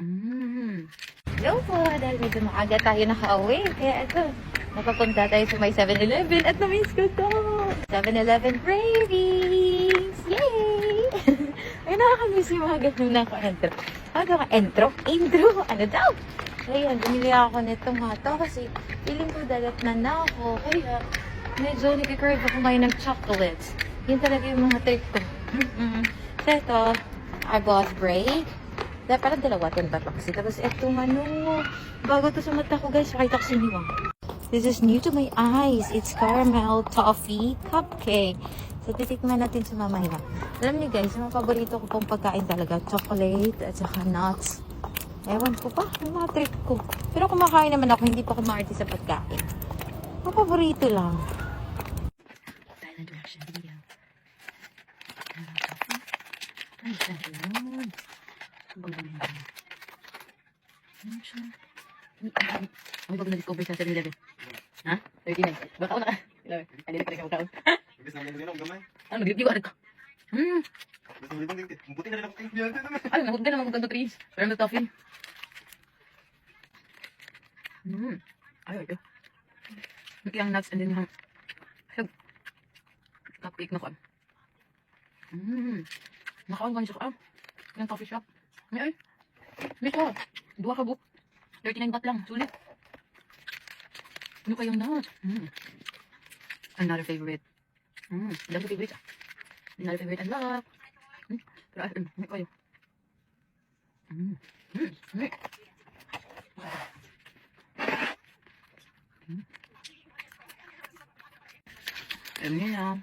Hello po, dahil medyo maaga tayo nakauwi. Kaya ito, napapunta tayo sa may 7-Eleven at na-miss ko to. 7-Eleven cravings! Yay! Ay, nakakamiss yung mga ganun naka-entro. Naka-entro? Intro? Ano daw? Ayan, bumili ako nitong hato kasi feeling ko dalatnan na ako. Kaya, medyo nag-crave ako ngayon ng chocolates. Yun talaga yung mga trip ko. So ito, I bought break. Dahil parang dalawa, 10 baht kasi. Tapos itong bago to sa mata ko guys, pakita ko sa inyo. This is new to my eyes. It's caramel toffee cupcake. So titikman natin sa mamaya. Alam niyo guys, yung mga paborito ko pong pagkain talaga, chocolate at saka nuts. Ewan ko pa, yung mga trip ko. Pero kumakain naman ako, hindi pa kumarte sa pagkain. Mga paborito lang. Silent reaction video. Ay, silent. Ano ba na-discover sa 7-Eleven? Ha? 39. Baka ako na. Hindi na ka magkaon. Ano, mag-review ka rin ka. Ay, nahugda naman magkando trees. Pero may toffee. Ay, ito. Yung nuts and then yung cupcake na ko. Nakaon ka niya sa yung coffee shop. Ay, may siya. 2 ka book. 39 baht lang. Sulit. Ano kayong nut? Another favorite. Another favorite. Another favorite unlock. Pero may kayo. Ayan niya.